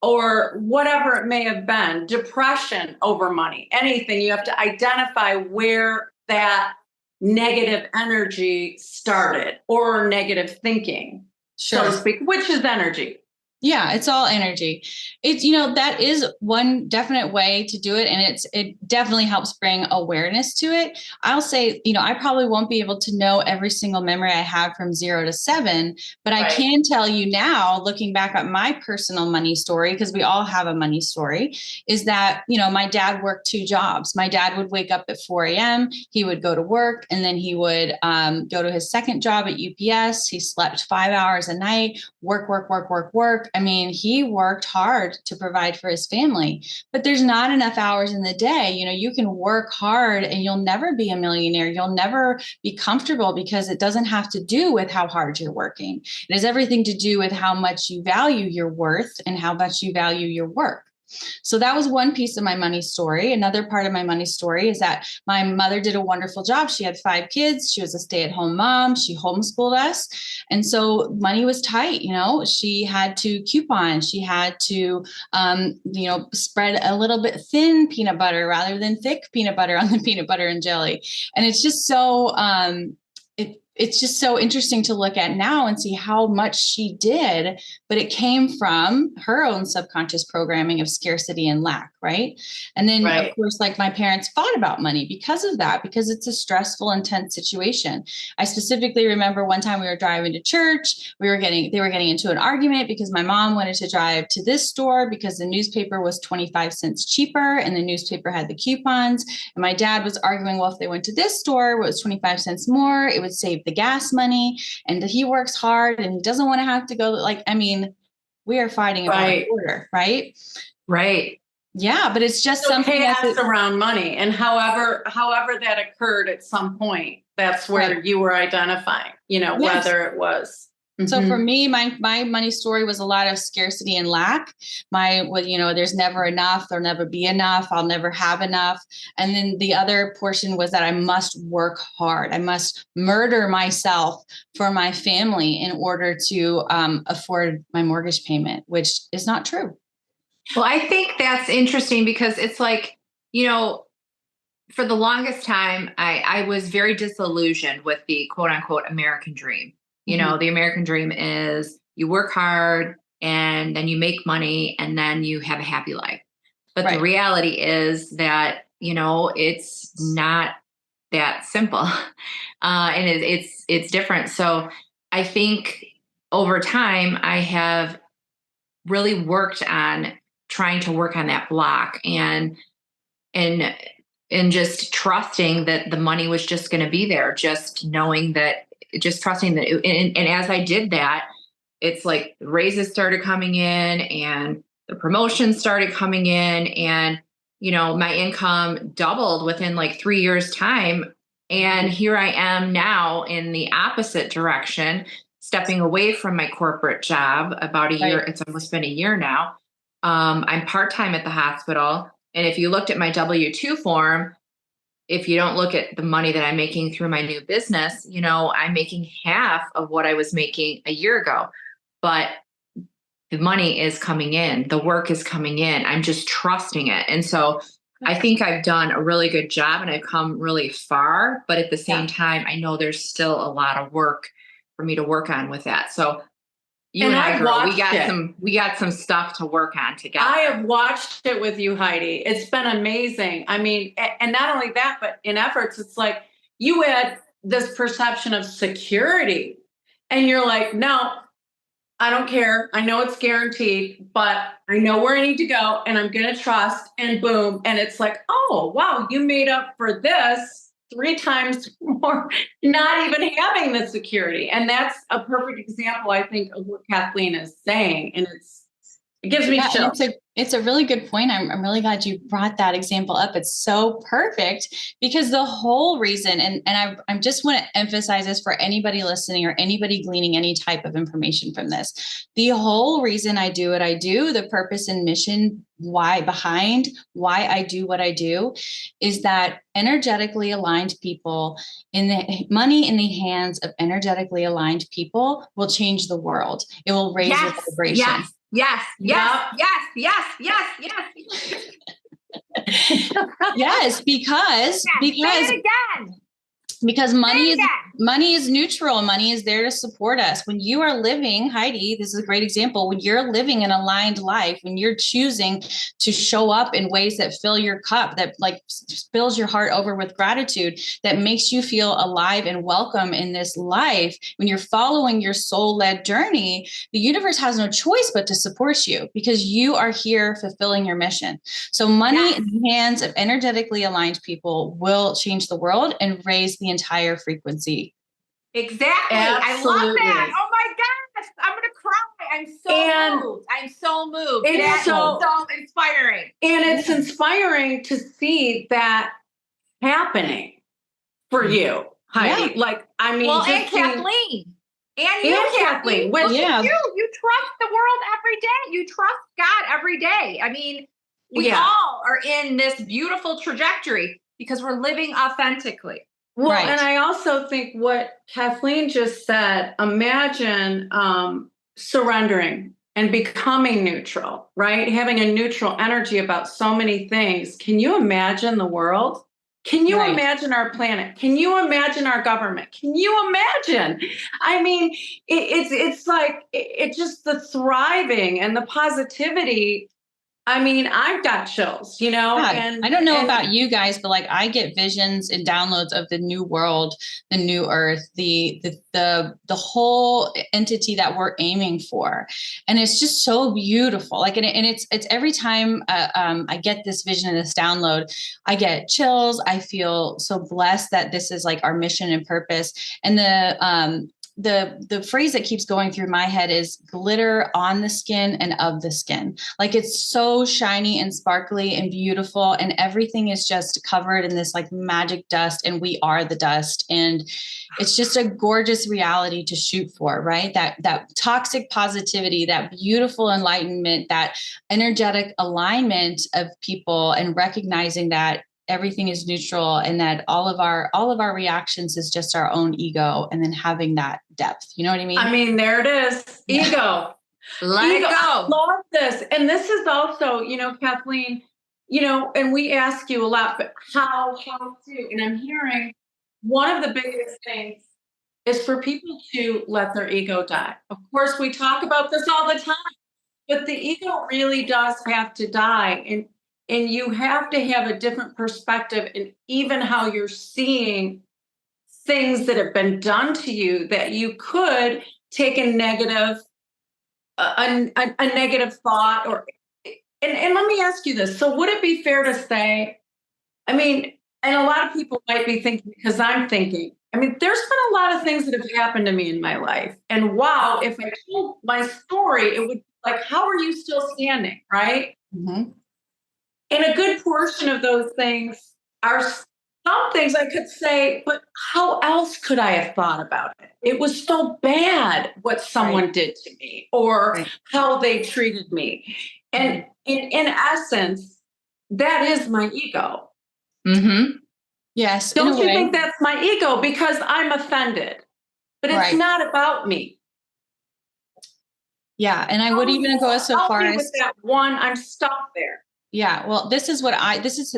or whatever it may have been, depression over money, anything. You have to identify where that negative energy started, or negative thinking, so to speak, which is energy. Yeah, it's all energy. It's, that is one definite way to do it. And it definitely helps bring awareness to it. I'll say, I probably won't be able to know every single memory I have from 0 to 7, but I can tell you now, looking back at my personal money story, because we all have a money story, is that, my dad worked 2 jobs. My dad would wake up at 4 a.m. He would go to work, and then he would go to his second job at UPS. He slept 5 hours a night, work. I mean, he worked hard to provide for his family, but there's not enough hours in the day. You can work hard and you'll never be a millionaire. You'll never be comfortable, because it doesn't have to do with how hard you're working. It has everything to do with how much you value your worth and how much you value your work. So that was one piece of my money story. Another part of my money story is that my mother did a wonderful job. She had 5 kids. She was a stay-at-home mom. She homeschooled us. And so money was tight. She had to coupon. She had to, spread a little bit thin peanut butter rather than thick peanut butter on the peanut butter and jelly. And it's just so, it's just so interesting to look at now and see how much she did, but it came from her own subconscious programming of scarcity and lack, right? And then, of course, like, my parents fought about money because of that, because it's a stressful, intense situation. I specifically remember one time we were driving to church. They were getting into an argument because my mom wanted to drive to this store because the newspaper was 25 cents cheaper and the newspaper had the coupons. And my dad was arguing, well, if they went to this store, it was 25 cents more, it would save the gas money, and he works hard and he doesn't want to have to go. We are fighting about a quarter, right? Right. Yeah, but it's just something chaos around money, and however that occurred at some point, that's where you were identifying, whether it was. So for me, my money story was a lot of scarcity and lack. There's never enough, there'll never be enough, I'll never have enough. And then the other portion was that I must work hard. I must murder myself for my family in order to afford my mortgage payment, which is not true. Well, I think that's interesting because it's like, for the longest time, I was very disillusioned with the quote unquote American dream. The American dream is you work hard and then you make money and then you have a happy life. But the reality is that, it's not that simple. And it's different. So I think over time I have really worked on trying to work on that block and just trusting that the money was just going to be there, just trusting that. And as I did that, it's like raises started coming in and the promotions started coming in, and, my income doubled within like 3 years time. And here I am now in the opposite direction, stepping away from my corporate job about a year. It's almost been a year now. I'm part-time at the hospital. And if you looked at my W-2 form, if you don't look at the money that I'm making through my new business, I'm making half of what I was making a year ago, but the money is coming in, the work is coming in. I'm just trusting it. And so I think I've done a really good job and I've come really far, but at the same time, I know there's still a lot of work for me to work on with that. So you and I, girl, we got some stuff to work on together. I have watched it with you, Heidi. It's been amazing. I mean, and not only that, but in efforts, it's like you had this perception of security and you're like, no, I don't care. I know it's guaranteed, but I know where I need to go and I'm going to trust, and boom. And it's like, oh, wow, you made up for this 3 times more, not even having the security. And that's a perfect example, I think, of what Kathleen is saying. And it gives me chills. It's a really good point. I'm really glad you brought that example up. It's so perfect because the whole reason, and I just want to emphasize this for anybody listening or anybody gleaning any type of information from this. The whole reason I do what I do, the purpose and mission why I do what I do, is that energetically aligned people money in the hands of energetically aligned people will change the world. It will raise your vibration. Yes. Yes, because Say it again. Because money is neutral. Money is there to support us. When you are living, Heidi, this is a great example. When you're living an aligned life, when you're choosing to show up in ways that fill your cup, that like fills your heart over with gratitude, that makes you feel alive and welcome in this life, when you're following your soul-led journey, the universe has no choice but to support you because you are here fulfilling your mission. So money in the hands of energetically aligned people will change the world and raise the entire frequency. Exactly. Absolutely. I love that. Oh my gosh. I'm going to cry. I'm so moved. It's so inspiring. And it's inspiring to see that happening for you, Heidi. Yeah. Like, I mean, well, and Kathleen. And you, Kathleen. Which, you trust the world every day. You trust God every day. I mean, we all are in this beautiful trajectory because we're living authentically. Well, and I also think what Kathleen just said, imagine surrendering and becoming neutral, right? Having a neutral energy about so many things. Can you imagine the world? Can you imagine our planet? Can you imagine our government? Can you imagine? I mean, it's like, it's just the thriving and the positivity. I mean, I've got chills, you know, and I don't know about you guys, but like I get visions and downloads of the new world, the new earth, the whole entity that we're aiming for. And it's just so beautiful. Like, and it's every time I get this vision and this download, I get chills. I feel so blessed that this is like our mission and purpose. And the phrase that keeps going through my head is glitter on the skin and of the skin. Like it's so shiny and sparkly and beautiful, and everything is just covered in this like magic dust, and we are the dust. And it's just a gorgeous reality to shoot for, right? That toxic positivity, that beautiful enlightenment, that energetic alignment of people, and recognizing that everything is neutral and that all of our reactions is just our own ego, and then having that depth. You know what I mean? I mean, there it is. Ego. Let it go. I love this. And this is also, you know, Kathleen, you know, and we ask you a lot, but how to, and I'm hearing one of the biggest things is for people to let their ego die. Of course, we talk about this all the time, but the ego really does have to die. And you have to have a different perspective in even how you're seeing things that have been done to you, that you could take a negative thought or, and let me ask you this. So would it be fair to say, I mean, and a lot of people might be thinking, because I'm thinking, I mean, there's been a lot of things that have happened to me in my life. And wow, if I told my story, it would be like, how are you still standing, right? Mm-hmm. And a good portion of those things are some things I could say, but how else could I have thought about it? It was so bad what someone did to me, or how they treated me. And in essence, that is my ego. Mm-hmm. Yes. Don't you think that's my ego? Because I'm offended, but it's not about me. Yeah. And I would even go so far as with that one, I'm stuck there. Yeah. Well, this is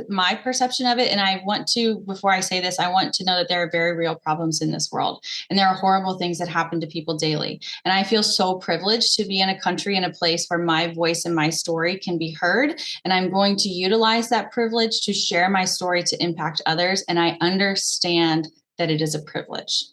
my perception of it. And I want to, before I say this, I want to know that there are very real problems in this world, and there are horrible things that happen to people daily. And I feel so privileged to be in a country, in a place where my voice and my story can be heard. And I'm going to utilize that privilege to share my story to impact others. And I understand that it is a privilege.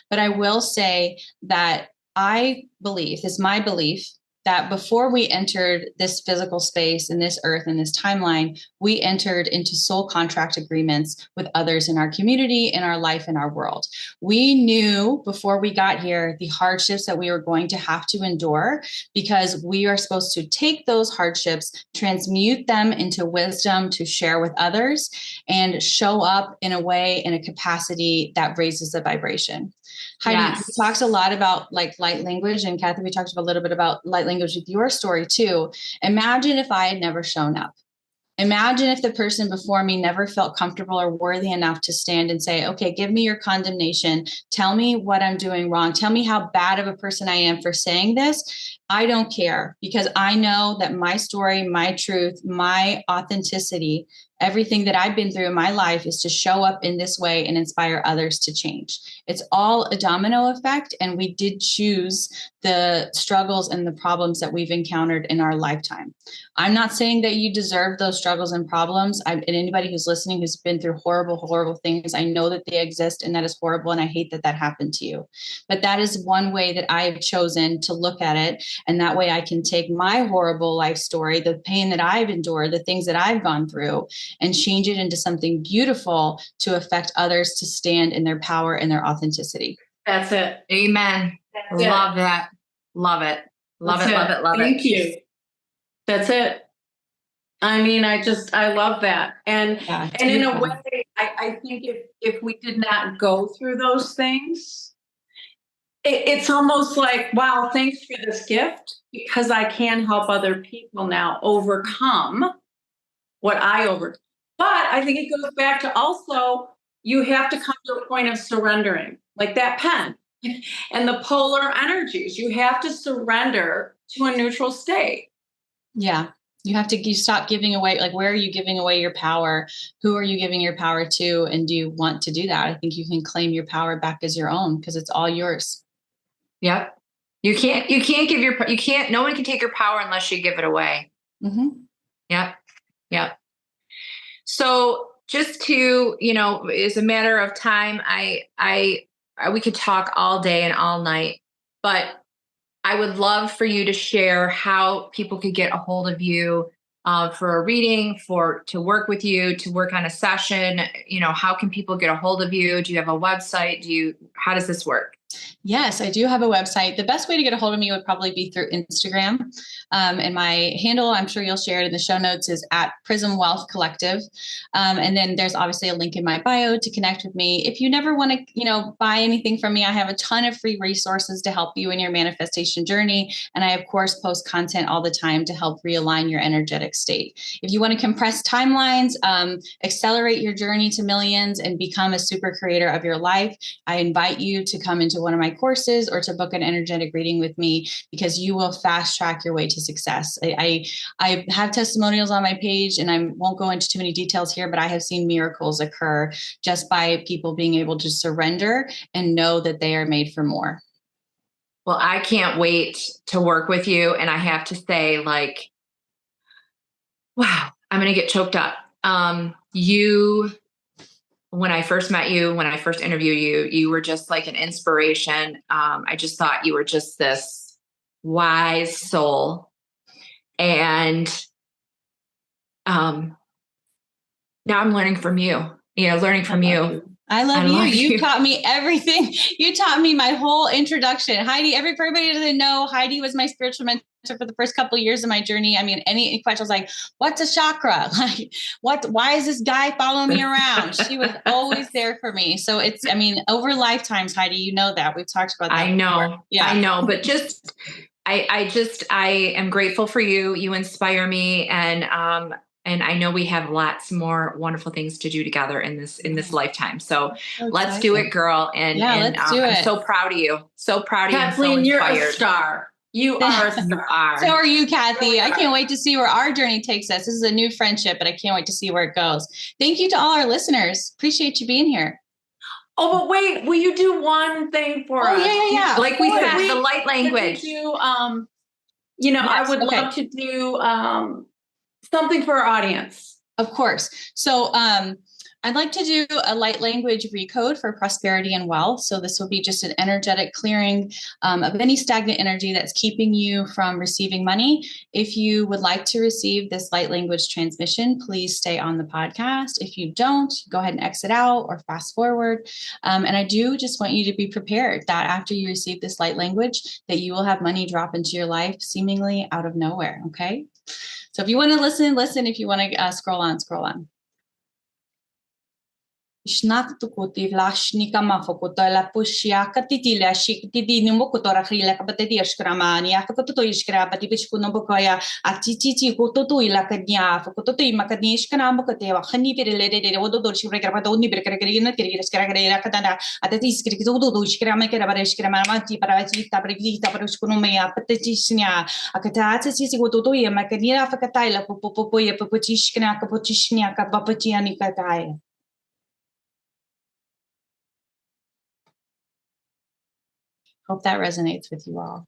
But I will say that I believe, it's my belief, that before we entered this physical space and this earth and this timeline, we entered into soul contract agreements with others in our community, in our life, in our world. We knew before we got here the hardships that we were going to have to endure, because we are supposed to take those hardships, transmute them into wisdom to share with others, and show up in a way, in a capacity that raises the vibration. Heidi, Yes. we talked a lot about like light language, and Kathy, we talked a little bit about light language with your story too. Imagine if I had never shown up. Imagine if the person before me never felt comfortable or worthy enough to stand and say, okay, give me your condemnation. Tell me what I'm doing wrong. Tell me how bad of a person I am for saying this. I don't care, because I know that my story, my truth, my authenticity, everything that I've been through in my life is to show up in this way and inspire others to change. It's all a domino effect. And we did choose the struggles and the problems that we've encountered in our lifetime. I'm not saying that you deserve those struggles and problems. And anybody who's listening who's been through horrible, horrible things, I know that they exist, and that is horrible. And I hate that that happened to you. But that is one way that I've chosen to look at it. And that way I can take my horrible life story, the pain that I've endured, the things that I've gone through, and change it into something beautiful to affect others to stand in their power and their authenticity. That's it. Amen. That's Love it. that. Love it. Love That's it. Love it. Love it. Thank you. That's it. I mean, I love that. And in a way, I think if we did not go through those things, it's almost like, wow, thanks for this gift, because I can help other people now overcome what I overcome. But I think it goes back to also, you have to come to a point of surrendering, like that pen and the polar energies. You have to surrender to a neutral state. Yeah. You stop giving away, like, where are you giving away your power? Who are you giving your power to? And do you want to do that? I think you can claim your power back as your own, because it's all yours. Yep. You can't no one can take your power unless you give it away. Mm-hmm. Yep. Yep. So just to, as a matter of time, we could talk all day and all night, but I would love for you to share how people could get a hold of you for a reading, to work with you, to work on a session. How can people get a hold of you? Do you have a website? How does this work? Yes, I do have a website. The best way to get a hold of me would probably be through Instagram. And my handle, I'm sure you'll share it in the show notes, is at Prism Wealth Collective. And then there's obviously a link in my bio to connect with me. If you never want to, buy anything from me, I have a ton of free resources to help you in your manifestation journey. And I, of course, post content all the time to help realign your energetic state. If you want to compress timelines, accelerate your journey to millions, and become a super creator of your life, I invite you to come into one of my courses or to book an energetic reading with me, because you will fast track your way to success. I have testimonials on my page, and I won't go into too many details here, but I have seen miracles occur just by people being able to surrender and know that they are made for more. Well, I can't wait to work with you. And I have to say, wow, I'm going to get choked up. When I first met you, when I first interviewed you, you were just like an inspiration. I just thought you were just this wise soul. And now I'm learning from you, learning from you. I love you. You taught me everything. You taught me my whole introduction. Heidi, everybody doesn't know, Heidi was my spiritual mentor for the first couple of years of my journey. I mean, any questions like, what's a chakra? Why is this guy following me around? She was always there for me. So over lifetimes, Heidi, you know that. We've talked about that. I know. Before. Yeah. I know. But I am grateful for you. You inspire me. And I know we have lots more wonderful things to do together in this lifetime. So let's do it, girl. And let's do it. I'm so proud of you. So proud of you. Kathleen, you're a star. You are a star. So are you, Kathy. I can't wait to see where our journey takes us. This is a new friendship, but I can't wait to see where it goes. Thank you to all our listeners. Appreciate you being here. Oh, but wait, will you do one thing for us? Yeah. Like we said, the light language. I would love to do something for our audience. Of course. So I'd like to do a light language recode for prosperity and wealth. So this will be just an energetic clearing of any stagnant energy that's keeping you from receiving money. If you would like to receive this light language transmission, please stay on the podcast. If you don't, go ahead and exit out or fast forward. And I do just want you to be prepared that after you receive this light language, that you will have money drop into your life seemingly out of nowhere. Okay. So if you want to listen, listen. If you want to scroll on, scroll on. Shnaktukuti Lashnika Mafokota Pushia Katitila Shikti Numokotora Hila Kapati Shkramania Kapoto Ishkrabati Pishkunobokoya Atiti Kototu Ilakania Fokotoi Makanish Kanamokotea Hani related Odo Shikrakapatoni Berkarina Kirskara Katana Atatis Krikudu Shkramakarabarishkramati Parati Tabrita Paruskunomea Patisnia Akatati Kotoya Makania Fakataila Popopoya Popotishkana Kapotishnia Kapapatiani Kataya. Hope that resonates with you all.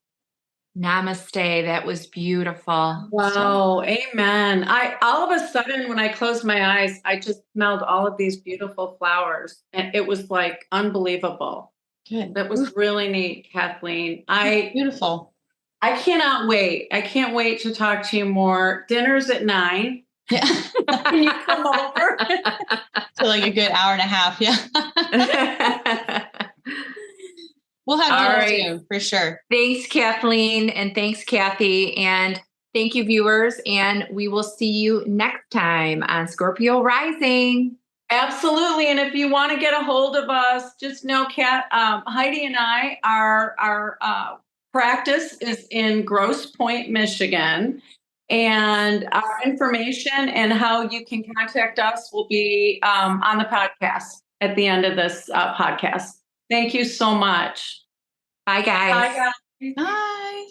Namaste. That was beautiful. Wow. Amen. All of a sudden, when I closed my eyes, I just smelled all of these beautiful flowers, and it was like unbelievable. Good. That was really neat, Kathleen. Beautiful. I cannot wait. I can't wait to talk to you more. Dinner's at 9. Yeah. Can you come over? So like a good hour and a half. Yeah. We'll have dinner soon, for sure. Thanks, Kathleen, and thanks, Kathy, and thank you, viewers, and we will see you next time on Scorpio Rising. Absolutely, and if you want to get a hold of us, just know, Heidi and I, our practice is in Grosse Pointe, Michigan, and our information and how you can contact us will be on the podcast at the end of this podcast. Thank you so much. Bye, guys. Bye, guys. Bye.